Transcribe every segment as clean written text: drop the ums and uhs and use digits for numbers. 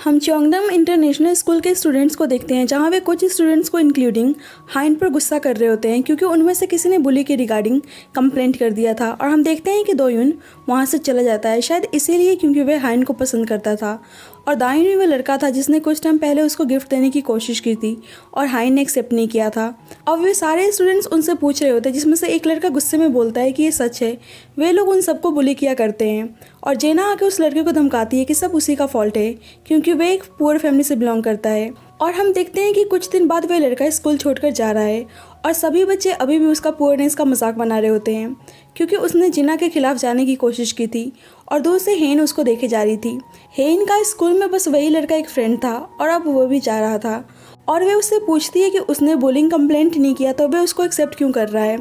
हम चोंगडम international school के students को देखते हैं जहां वे कुछ स्टूडेंट्स को इंक्लूडिंग हाइन पर गुस्सा कर रहे होते हैं क्योंकि उनमें से किसी ने बुली के रिगार्डिंग कंप्लेंट कर दिया था। और हम देखते हैं कि दोयुन वहां से चला जाता है, शायद इसीलिए क्योंकि वह हाइन को पसंद करता था। और दायुन भी वह लड़का था जिसने कुछ टाइम पहले उसको गिफ्ट देने की कोशिश की थी और हाइन ने एक्सेप्ट नहीं किया था। अब वे सारे स्टूडेंट्स उनसे पूछ रहे होते हैं, जिसमें से एक लड़का गुस्से में बोलता है कि ये सच है, वे लोग उन सबको बुली किया करते हैं। और जेना आके उस लड़के को धमकाती है कि सब उसी का फॉल्ट है क्योंकि वह एक पुअर फैमिली से बिलोंग करता है। और हम देखते हैं कि कुछ दिन बाद वह लड़का स्कूल छोड़कर जा रहा है और सभी बच्चे अभी भी उसका पुअरनेस का मजाक बना रहे होते हैं क्योंकि उसने जिना के खिलाफ जाने की कोशिश की थी और दूर से हेन उसको देखे जा रही थी। हेन का स्कूल में बस वही लड़का एक फ्रेंड था और अब वो भी जा रहा था। और वे उससे पूछती है कि उसने बुलिंग कंप्लेंट नहीं किया तो वे उसको एक्सेप्ट क्यों कर रहा है,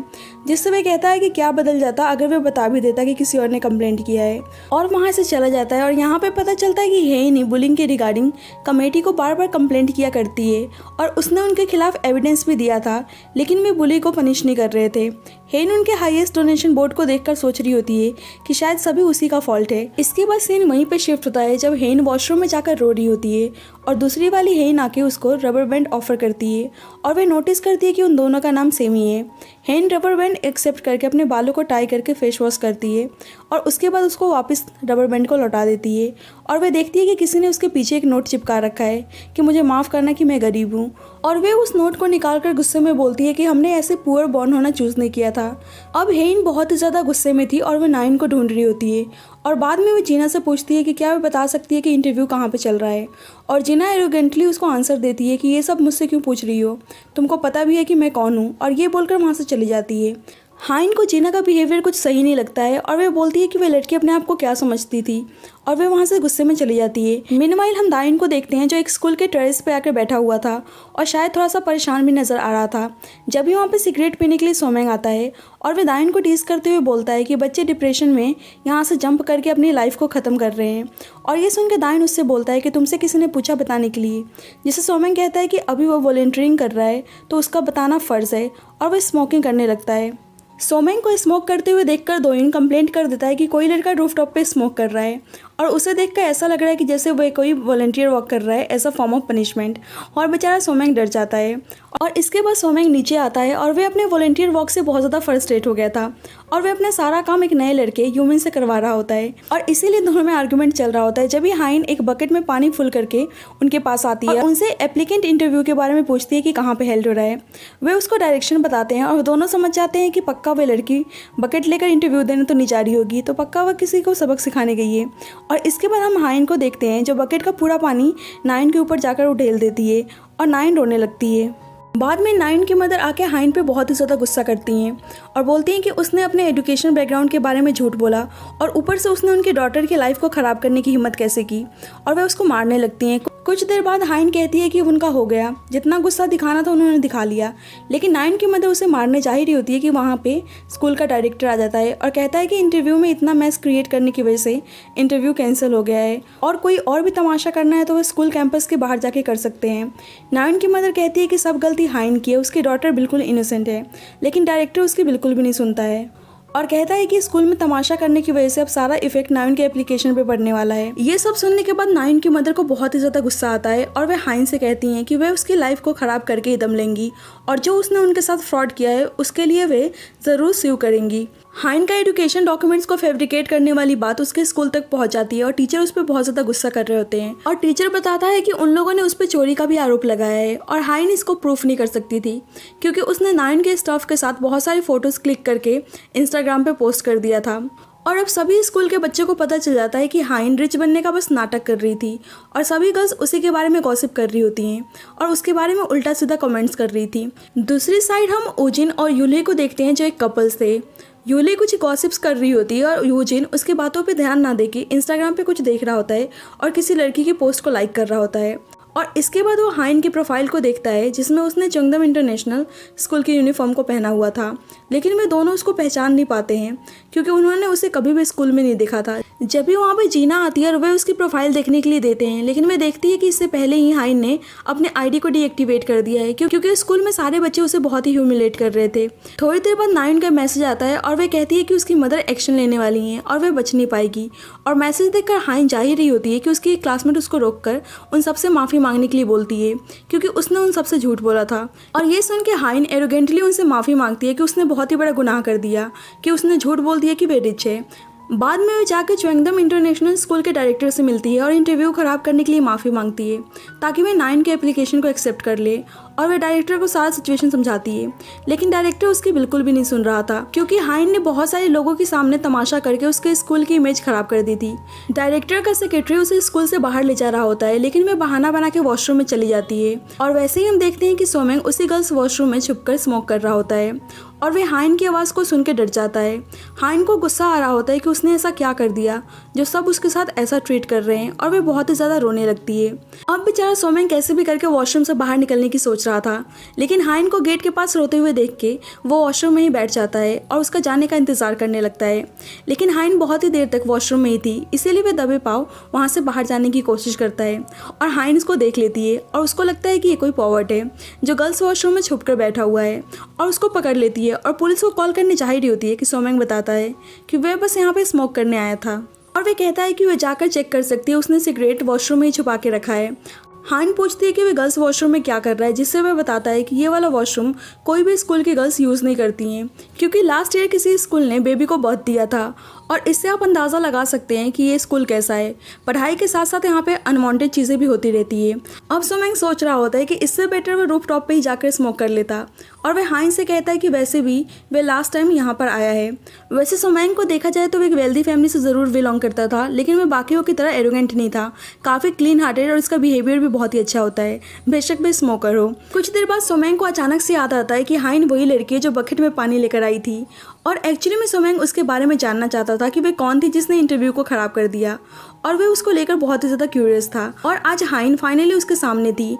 जिससे वे कहता है कि क्या बदल जाता अगर वे बता भी देता कि किसी और ने कंप्लेंट किया है। और वहाँ से चला जाता है और यहाँ पे पता चलता है कि हेन ही बुलिंग के रिगार्डिंग कमेटी को बार बार कंप्लेंट किया करती है और उसने उनके खिलाफ एविडेंस भी दिया था, लेकिन वे बुली को पनिश नहीं कर रहे थे। हेन उनके हाईएस्ट डोनेशन बोर्ड को देखकर सोच रही होती है कि शायद सभी उसी का फॉल्ट है। इसके बाद सीन वहीं पे शिफ्ट होता है जब हेन वॉशरूम में जाकर रो रही होती है और दूसरी वाली हेन आके उसको रबर बैंड ऑफर करती है और वे नोटिस करती है कि उन दोनों का नाम सेम ही है। हेन रबर बैंड एक्सेप्ट करके अपने बालों को टाई करके फेस वॉश करती है और उसके बाद उसको वापस रबर बैंड को लौटा देती है। और वे देखती है कि किसी ने उसके पीछे एक नोट चिपका रखा है कि मुझे माफ़ करना कि मैं गरीब हूँ। और वे उस नोट को निकाल कर गुस्से में बोलती है कि हमने ऐसे पुअर बॉर्न होना चूज़ नहीं किया था। अब हेन बहुत ही ज़्यादा गुस्से में थी और वह नाइन को ढूंढ रही होती है और बाद में वो जीना से पूछती है कि क्या वह बता सकती है कि इंटरव्यू कहाँ पे चल रहा है। और जीना एरोगेंटली उसको आंसर देती है कि ये सब मुझसे क्यों पूछ रही हो, तुमको पता भी है कि मैं कौन हूँ। और ये बोलकर वहाँ से चली जाती है। हाइन को जीना का बिहेवियर कुछ सही नहीं लगता है और वह बोलती है कि वह लड़की अपने आप को क्या समझती थी और वह वहाँ से गुस्से में चली जाती है। मीनवाइल हम दाइन को देखते हैं जो एक स्कूल के टेरेस पे आकर बैठा हुआ था और शायद थोड़ा सा परेशान भी नजर आ रहा था। जब भी वहाँ पे सिगरेट पीने के लिए सोमेंग आता है और वह दाइन को टीज करते हुए बोलता है कि बच्चे डिप्रेशन में यहाँ से जंप करके अपनी लाइफ को ख़त्म कर रहे हैं। और ये सुन के दाइन उससे बोलता है कि तुमसे किसी ने पूछा बताने के लिए, जिसे सोमेंग कहता है कि अभी वो वॉलंटियरिंग कर रहा है तो उसका बताना फ़र्ज़ है। और वह स्मोकिंग करने लगता है। सोमेंग को स्मोक करते हुए देखकर दोयुन कंप्लेंट कर देता है कि कोई लड़का रूफटॉप पे स्मोक कर रहा है और उसे देखकर ऐसा लग रहा है कि जैसे वह कोई वॉलंटियर वर्क कर रहा है as a form of punishment. और बेचारा सोमेंग डर जाता है। और इसके बाद सोमेंग नीचे आता है और वह अपने वॉलंटियर वर्क से बहुत ज़्यादा फ्रस्ट्रेट हो गया था और वह अपना सारा काम एक नए लड़के ह्यूमन से करवा रहा होता है और इसीलिए दोनों में आर्गुमेंट चल रहा होता है। जब ये हाइन एक बकेट में पानी फुल करके उनके पास आती है और उनसे एप्लीकेंट इंटरव्यू के बारे में पूछती है कि कहाँ पे हेल्ड हो रहा है। वे उसको डायरेक्शन बताते हैं और दोनों समझ जाते हैं कि पक्का वह लड़की बकेट लेकर इंटरव्यू देने तो नहीं जा रही होगी, तो पक्का वह किसी को सबक सिखाने गई है। और इसके बाद हम हाइन को देखते हैं जो बकेट का पूरा पानी नाइन के ऊपर जाकर उठेल देती है और नाइन रोने लगती है। बाद में नाइन की मदर आके हाइन पे बहुत ही ज़्यादा गुस्सा करती हैं और बोलती हैं कि उसने अपने एजुकेशन बैकग्राउंड के बारे में झूठ बोला और ऊपर से उसने उनकी डॉटर की लाइफ को ख़राब करने की हिम्मत कैसे की, और वह उसको मारने लगती हैं। कुछ देर बाद हाइन कहती है कि उनका हो गया, जितना गुस्सा दिखाना था उन्होंने दिखा लिया। लेकिन नाइन की मदर उसे मारने जा ही रही होती है कि वहाँ पे स्कूल का डायरेक्टर आ जाता है और कहता है कि इंटरव्यू में इतना मैस क्रिएट करने की वजह से इंटरव्यू कैंसिल हो गया है और कोई और भी तमाशा करना है तो वह स्कूल कैंपस के बाहर जाके कर सकते हैं। नाइन की मदर कहती है कि सब गलती हाइन की है, उसकी डॉटर बिल्कुल इनोसेंट है, लेकिन डायरेक्टर उसकी बिल्कुल भी नहीं सुनता है और कहता है कि स्कूल में तमाशा करने की वजह से अब सारा इफेक्ट नाइन के एप्लीकेशन पे पड़ने वाला है। ये सब सुनने के बाद नाइन की मदर को बहुत ही ज़्यादा गुस्सा आता है और वह हाइन से कहती हैं कि वह उसकी लाइफ को ख़राब करके ही दम लेंगी और जो उसने उनके साथ फ्रॉड किया है उसके लिए वे ज़रूर स्यू करेंगी। हाइन का एजुकेशन डॉक्यूमेंट्स को फैब्रिकेट करने वाली बात उसके स्कूल तक पहुंच जाती है और टीचर उस पर बहुत ज़्यादा गुस्सा कर रहे होते हैं और टीचर बताता है कि उन लोगों ने उस पर चोरी का भी आरोप लगाया है और हाइन इसको प्रूफ नहीं कर सकती थी क्योंकि उसने नाइन के स्टाफ के साथ बहुत सारी फ़ोटोज़ क्लिक करके इंस्टाग्राम पे पोस्ट कर दिया था। और अब सभी स्कूल के बच्चों को पता चल जाता है कि हाइन रिच बनने का बस नाटक कर रही थी और सभी गर्ल्स उसी के बारे में गॉसिप कर रही होती हैं और उसके बारे में उल्टा सीधा कमेंट्स कर रही थी। दूसरी साइड हम ओजिन और यूले को देखते हैं जो एक कपल्स थे। यूले कुछ गॉसिप्स कर रही होती है और यूजिन उसकी बातों पे ध्यान ना देके इंस्टाग्राम पे कुछ देख रहा होता है और किसी लड़की की पोस्ट को लाइक कर रहा होता है। और इसके बाद वो हाइन की प्रोफाइल को देखता है जिसमें उसने चंगदम इंटरनेशनल स्कूल की यूनिफॉर्म को पहना हुआ था, लेकिन वे दोनों उसको पहचान नहीं पाते हैं क्योंकि उन्होंने उसे कभी भी स्कूल में नहीं देखा था। जब भी वहाँ पे जीना आती है और वे उसकी प्रोफाइल देखने के लिए देते हैं, लेकिन वे देखती है कि इससे पहले ही हाइन ने अपने आईडी को डीएक्टिवेट कर दिया है क्योंकि स्कूल में सारे बच्चे उसे बहुत ही ह्यूमिलेट कर रहे थे। थोड़ी देर बाद नायुन का मैसेज आता है और वे कहती है कि उसकी मदर एक्शन लेने वाली हैं और वे बच नहीं पाएगी। और मैसेज देखकर हाइन जा ही रही होती है कि उसकी एक क्लासमेट उसको रोककर उन सबसे माफ़ी मांगने के लिए बोलती है क्योंकि उसने उन सबसे झूठ बोला था। और ये सुन के हाइन एरोगेंटली उनसे माफ़ी मांगती है कि उसने बहुत ही बड़ा गुनाह कर दिया कि उसने झूठ बोल दिया कि वे रिच है। बाद में वे जाकर चंगदम इंटरनेशनल स्कूल के डायरेक्टर से मिलती है और इंटरव्यू ख़राब करने के लिए माफ़ी मांगती है ताकि वे नायुन के एप्लीकेशन को एक्सेप्ट कर ले। और वे डायरेक्टर को सारा सिचुएशन समझाती है, लेकिन डायरेक्टर उसकी बिल्कुल भी नहीं सुन रहा था क्योंकि हाइन ने बहुत सारे लोगों के सामने तमाशा करके उसके स्कूल की इमेज खराब कर दी थी। डायरेक्टर का सेक्रेटरी उसे स्कूल से बाहर ले जा रहा होता है, लेकिन वे बहाना बना के वॉशरूम में चली जाती है। और वैसे ही हम देखते हैं कि सोमेंग उसी गर्ल्स वॉशरूम में छुपकर स्मोक कर रहा होता है और वे हाइन की आवाज़ को सुन के डर जाता है। हाइन को गुस्सा आ रहा होता है कि उसने ऐसा क्या कर दिया जो सब उसके साथ ऐसा ट्रीट कर रहे हैं और वे बहुत ही ज़्यादा रोने लगती है। अब बेचारा सोमेंग कैसे भी करके वॉशरूम से बाहर निकलने की सोच रहा था, लेकिन हाइन को गेट के पास रोते हुए देख के वो वॉशरूम में ही बैठ जाता है और उसका जाने का इंतज़ार करने लगता है। लेकिन हाइन बहुत ही देर तक वॉशरूम में ही थी, इसीलिए वे दबे पाँव वहाँ से बाहर जाने की कोशिश करता है और हाइन इसको देख लेती है और उसको लगता है कि ये कोई पॉवर्ट है जो गर्ल्स वॉशरूम में छुप कर बैठा हुआ है और उसको पकड़ लेती है और पुलिस को कॉल करने जा ही रही होती है कि सोमेंग बताता है कि वह बस यहाँ पे स्मोक करने आया था और वे कहता है कि वह जाकर चेक कर सकती है, उसने सिगरेट वॉशरूम में ही छुपा के रखा है। हाइन पूछती है कि वे गर्ल्स वॉशरूम में क्या कर रहा है, जिससे वह बताता है कि ये वाला वॉशरूम कोई भी स्कूल की गर्ल्स यूज़ नहीं करती हैं क्योंकि लास्ट ईयर किसी स्कूल ने बेबी को बर्थ दिया था। और इससे आप अंदाज़ा लगा सकते हैं कि ये स्कूल कैसा है। पढ़ाई के साथ साथ यहाँ पे अनवांटेड चीज़ें भी होती रहती है। अब सोमेंग सोच रहा होता है कि इससे बेटर वह रूफ टॉप पे ही जाकर स्मोक कर लेता और वह हाइन से कहता है कि वैसे भी वह लास्ट टाइम यहाँ पर आया है। वैसे सोमेंग को देखा जाए तो वह एक वेल्दी फैमिली से ज़रूर बिलोंग करता था, लेकिन वह बाकियों की तरह एरोगेंट नहीं था, काफ़ी क्लीन हार्टेड और इसका बिहेवियर भी बहुत ही अच्छा होता है, बेशक भी स्मोकर हो। कुछ देर बाद सोमेंग को अचानक से याद आता है कि हाइन वही लड़की है जो बकेट में पानी लेकर आई थी और एक्चुअली में सोमेंग उसके बारे में जानना चाहता था कि वे कौन थी जिसने इंटरव्यू को ख़राब कर दिया और वे उसको लेकर बहुत ही ज़्यादा क्यूरियस था। और आज हाइन फाइनली उसके सामने थी,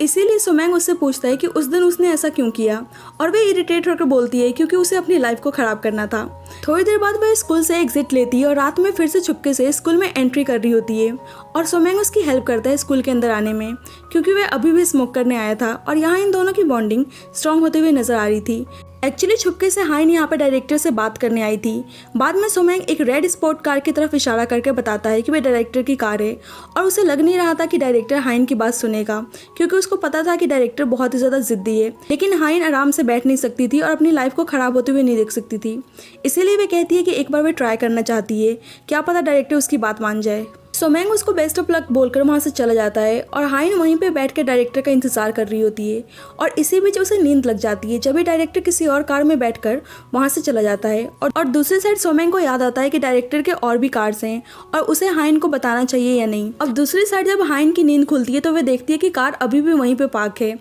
इसीलिए सोमेंग उससे पूछता है कि उस दिन उसने ऐसा क्यों किया और वे इरिटेट होकर बोलती है क्योंकि उसे अपनी लाइफ को ख़राब करना था। थोड़ी देर बाद वह स्कूल से एग्जिट लेती है और रात में फिर से चुपके से स्कूल में एंट्री कर रही होती है और सोमेंग उसकी हेल्प करता है स्कूल के अंदर आने में क्योंकि वह अभी भी स्मोक करने आया था और यहाँ इन दोनों की बॉन्डिंग स्ट्रॉन्ग होते हुए नजर आ रही थी। एक्चुअली छुपके से हाइन यहाँ पर डायरेक्टर से बात करने आई थी। बाद में सोमेंग एक रेड स्पोर्ट कार की तरफ इशारा करके बताता है कि वह डायरेक्टर की कार है और उसे लग नहीं रहा था कि डायरेक्टर हाइन की बात सुनेगा क्योंकि उसको पता था कि डायरेक्टर बहुत ही ज़्यादा जिद्दी है। लेकिन हाइन आराम से बैठ नहीं सकती थी और अपनी लाइफ को ख़राब होते हुए नहीं देख सकती थी, इसीलिए वे कहती है कि एक बार वे ट्राई करना चाहती है, क्या पता डायरेक्टर उसकी बात मान जाए। सोमेंग उसको बेस्ट ऑफ लक बोलकर वहाँ से चला जाता है और हाइन वहीं पे बैठ कर डायरेक्टर का इंतजार कर रही होती है और इसी बीच उसे नींद लग जाती है जब भी डायरेक्टर किसी और कार में बैठकर वहाँ से चला जाता है। और दूसरी साइड सोमेंग को याद आता है कि डायरेक्टर के और भी कार्स हैं और उसे हाइन को बताना चाहिए या नहीं। अब दूसरी साइड जब हाइन की नींद खुलती है तो वह देखती है कि कार अभी भी वहीं पे पार्क है,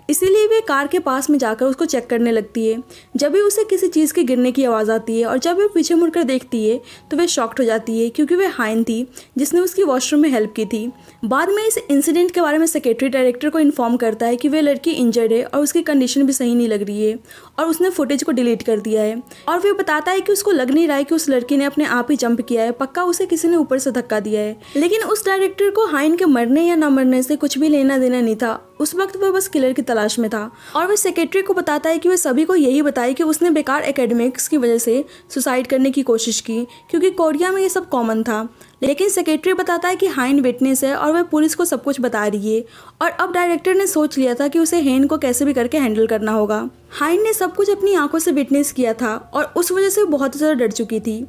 इसीलिए वे कार के पास में जाकर उसको चेक करने लगती है। जब भी उसे किसी चीज़ के गिरने की आवाज़ आती है और जब वह पीछे मुड़कर देखती है तो वह शॉक्ड हो जाती है क्योंकि वह हाइन थी जिसने उसकी वॉशरूम में हेल्प की थी। बाद में इस इंसिडेंट के बारे में सेक्रेटरी डायरेक्टर को इन्फॉर्म करता है कि वह लड़की इंजर्ड है और उसकी कंडीशन भी सही नहीं लग रही है और उसने फुटेज को डिलीट कर दिया है। और वह बताता है कि उसको लग नहीं रहा है कि उस लड़की ने अपने आप ही जंप किया है, पक्का उसे किसी ने ऊपर से धक्का दिया है। लेकिन उस डायरेक्टर को हाइन के मरने या ना मरने से कुछ भी लेना देना नहीं था, उस वक्त वह बस किलर की तलाश में था। और वह सेक्रेटरी को बताता है कि वह सभी को यही बताए कि उसने बेकार एकेडमिक्स की वजह से सुसाइड करने की कोशिश की क्योंकि कोरिया में ये सब कॉमन था। लेकिन सेक्रेटरी बताता है कि हाइन विटनेस है और वह पुलिस को सब कुछ बता रही है और अब डायरेक्टर ने सोच लिया था कि उसे हेन को कैसे भी करके हैंडल करना होगा। हाइन ने सब कुछ अपनी आंखों से विटनेस किया था और उस वजह से बहुत ज़्यादा डर चुकी थी।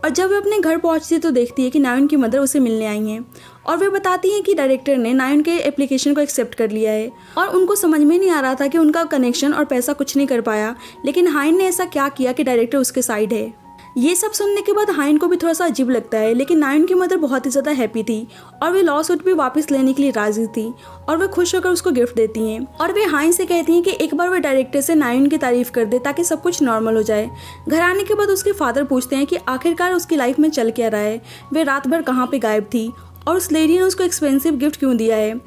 और जब वह अपने घर पहुंचती तो देखती है कि नायुन की मदर उसे मिलने आई हैं और वे बताती हैं कि डायरेक्टर ने नायुन के एप्लीकेशन को एक्सेप्ट कर लिया है और उनको समझ में नहीं आ रहा था कि उनका कनेक्शन और पैसा कुछ नहीं कर पाया, लेकिन हाइन ने ऐसा क्या किया कि डायरेक्टर उसके साइड है। ये सब सुनने के बाद हाइन को भी थोड़ा सा अजीब लगता है, लेकिन नायुन की मदर बहुत ही ज़्यादा हैप्पी थी और वे लॉ सूट भी वापस लेने के लिए राजी थी और वे खुश होकर उसको गिफ्ट देती हैं और वे हाइन से कहती हैं कि एक बार वे डायरेक्टर से नायुन की तारीफ कर दे ताकि सब कुछ नॉर्मल हो जाए। घर आने के बाद उसके फादर पूछते हैं कि आखिरकार उसकी लाइफ में चल क्या रहा है, वे रात भर कहाँ पे गायब थी और उस लेडी ने उसको एक्सपेंसिव गिफ्ट क्यों दिया है।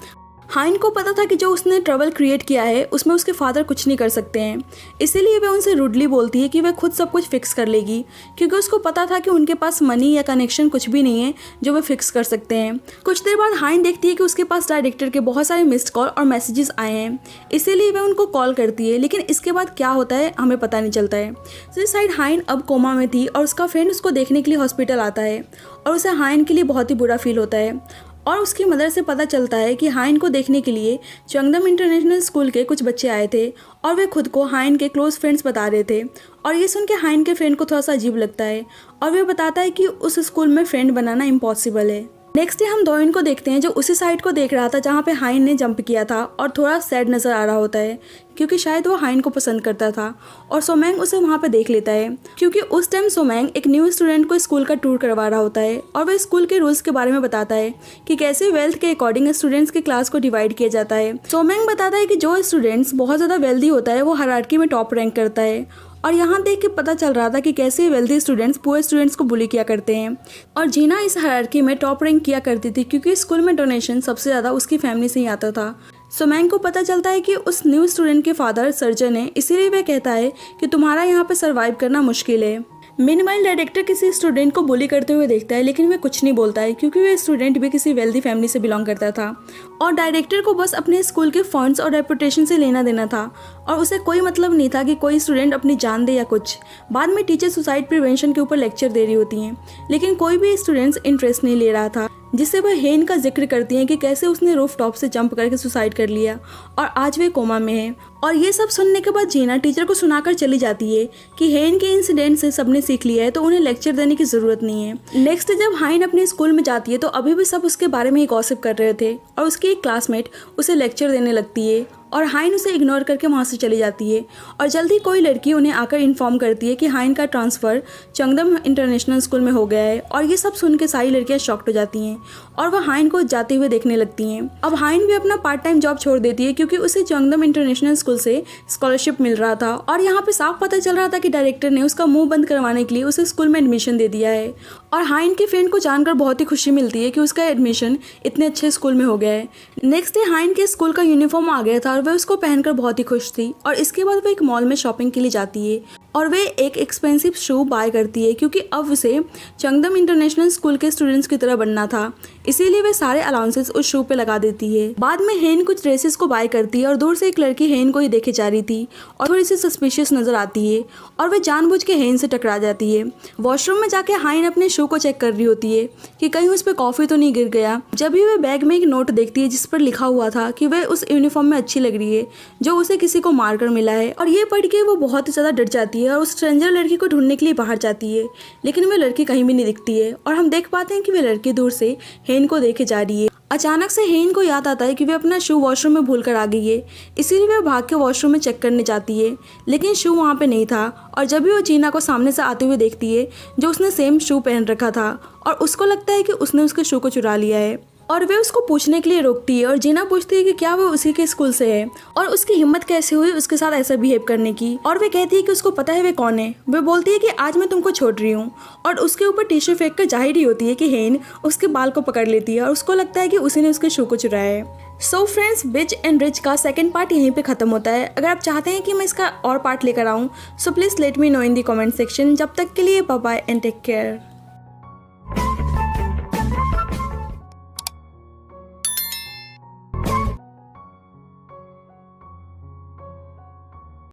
हाइन को पता था कि जो उसने ट्रबल क्रिएट किया है उसमें उसके फादर कुछ नहीं कर सकते हैं, इसीलिए वह उनसे रूडली बोलती है कि वह खुद सब कुछ फिक्स कर लेगी, क्योंकि उसको पता था कि उनके पास मनी या कनेक्शन कुछ भी नहीं है जो वे फिक्स कर सकते हैं। कुछ देर बाद हाइन देखती है कि उसके पास डायरेक्टर के बहुत सारे मिस्ड कॉल और मैसेजेस आए हैं, इसीलिए वह उनको कॉल करती है, लेकिन इसके बाद क्या होता है हमें पता नहीं चलता है। इस साइड हाइन अब कोमा में थी और उसका फ्रेंड उसको देखने के लिए हॉस्पिटल आता है और उसे हाइन के लिए बहुत ही बुरा फील होता है और उसकी मदर से पता चलता है कि हाइन को देखने के लिए चंगदम इंटरनेशनल स्कूल के कुछ बच्चे आए थे और वे खुद को हाइन के क्लोज फ्रेंड्स बता रहे थे। और ये सुन के हाइन के फ्रेंड को थोड़ा सा अजीब लगता है और वे बताता है कि उस स्कूल में फ्रेंड बनाना इम्पॉसिबल है। नेक्स्ट डे हम दोइन को देखते हैं जो उसी साइड को देख रहा था जहाँ पे हाइन ने जंप किया था और थोड़ा सैड नज़र आ रहा होता है, क्योंकि शायद वो हाइन को पसंद करता था। और सोमैंग उसे वहाँ पे देख लेता है, क्योंकि उस टाइम सोमैंग एक न्यू स्टूडेंट को स्कूल का टूर करवा रहा होता है और वह स्कूल के रूल्स के बारे में बताता है कि कैसे वेल्थ के अकॉर्डिंग स्टूडेंट्स के क्लास को डिवाइड किया जाता है। सोमैंग बताता है कि जो स्टूडेंट्स बहुत ज़्यादा वेल्दी होता है वो हायरार्की में टॉप रैंक करता है। और यहाँ देख के पता चल रहा था कि कैसे वेल्दी स्टूडेंट्स पुअर स्टूडेंट्स को बुली किया करते हैं। और जीना इस हायरार्की में टॉप रैंक किया करती थी, क्योंकि स्कूल में डोनेशन सबसे ज़्यादा उसकी फैमिली से ही आता था। सोमैंग को पता चलता है कि उस न्यू स्टूडेंट के फादर सर्जन है, इसीलिए वह कहता है कि तुम्हारा यहाँ पे सर्वाइव करना मुश्किल है। मीनवाइल डायरेक्टर किसी स्टूडेंट को बुली करते हुए देखता है, लेकिन वह कुछ नहीं बोलता है, क्योंकि वह स्टूडेंट भी किसी वेल्दी फैमिली से बिलोंग करता था और डायरेक्टर को बस अपने स्कूल के फंड्स और रेपुटेशन से लेना देना था और उसे कोई मतलब नहीं था कि कोई स्टूडेंट अपनी जान दे या कुछ। बाद में टीचर सुसाइड प्रिवेंशन के ऊपर लेक्चर दे रही होती हैं, लेकिन कोई भी स्टूडेंट्स इंटरेस्ट नहीं ले रहा था, जिससे वह हेन का जिक्र करती हैं कि कैसे उसने रूफ टॉप से जंप करके सुसाइड कर लिया और आज वे कोमा में है। और ये सब सुनने के बाद जीना टीचर को सुनाकर चली जाती है कि हेन के इंसिडेंट से सबने सीख लिया है, तो उन्हें लेक्चर देने की ज़रूरत नहीं है। नेक्स्ट जब हाइन अपने स्कूल में जाती है तो अभी भी सब उसके बारे में ही गॉसिप कर रहे थे और उसकी एक क्लासमेट उसे लेक्चर देने लगती है और हाइन उसे इग्नोर करके वहाँ से चली जाती है। और जल्दी कोई लड़की उन्हें आकर इन्फॉर्म करती है कि हाइन का ट्रांसफ़र चंगदम इंटरनेशनल स्कूल में हो गया है। और ये सब सुन के सारी लड़कियाँ शॉक्ड हो जाती हैं और वह हाइन को जाते हुए देखने लगती हैं। अब हाइन भी अपना पार्ट टाइम जॉब छोड़ देती है, क्योंकि उसे चंगदम इंटरनेशनल स्कूल से स्कॉलरशिप मिल रहा था और यहाँ पे साफ पता चल रहा था कि डायरेक्टर ने उसका मुंह बंद करवाने के लिए उसे स्कूल में एडमिशन दे दिया है। और हाइन के फ्रेंड को जानकर बहुत ही खुशी मिलती है कि उसका एडमिशन इतने अच्छे स्कूल में हो गया है। नेक्स्ट डे हाइन के स्कूल का यूनिफॉर्म आ गया था और वह उसको पहनकर बहुत ही खुश थी। और इसके बाद वह एक मॉल में शॉपिंग के लिए जाती है और वे एक एक्सपेंसिव शू बाय करती है, क्योंकि अब उसे चंगदम इंटरनेशनल स्कूल के स्टूडेंट्स की तरह बनना था, इसीलिए वे सारे अलाउंसेस उस शू पे लगा देती है। बाद में हेन कुछ ड्रेसेस को बाय करती है और दूर से एक लड़की हेन को ही देखे जा रही थी और थोड़ी सी सस्पिशियस नजर आती है और वे जानबूझ के हेन से टकरा जाती है। वॉशरूम में जाके हाइन अपने शू को चेक कर रही होती है कि कहीं उस पर कॉफी तो नहीं गिर गया। जब भी वे बैग में एक नोट देखती है जिस पर लिखा हुआ था कि वह उस यूनिफॉर्म में अच्छी लग रही है जो उसे किसी को मारकर मिला है, और ये पढ़ के वो बहुत ही ज़्यादा डर जाती है और उस स्ट्रेंजर लड़की को ढूंढने के लिए बाहर जाती है, लेकिन वह लड़की कहीं भी नहीं दिखती है और हम देख पाते हैं कि वह लड़की दूर से हेन को देखे जा रही है। अचानक से हेन को याद आता है कि वह अपना शू वॉशरूम में भूल कर आ गई है, इसीलिए वह भाग के वॉशरूम में चेक करने जाती है, लेकिन शू वहाँ पे नहीं था। और जब भी वो जीना को सामने से आते हुए देखती है जो उसने सेम शू पहन रखा था, और उसको लगता है कि उसने उसके शू को चुरा लिया है और वे उसको पूछने के लिए रोकती है और जीना पूछती है कि क्या वो उसी के स्कूल से है और उसकी हिम्मत कैसे हुई उसके साथ ऐसा बिहेव करने की। और वे कहती है कि उसको पता है वे कौन है। वे बोलती है कि आज मैं तुमको छोड़ रही हूँ और उसके ऊपर टिश्यू फेंक कर जाहिर ही होती है कि हेन उसके बाल को पकड़ लेती है और उसको लगता है कि उसी ने उसके शू को चुराया है। So friends, beach and rich का सेकंड पार्ट यहीं पे खत्म होता है। अगर आप चाहते हैं कि मैं इसका और पार्ट लेकर आऊँ so please let me know in the comment section. जब तक के लिए bye bye and take care.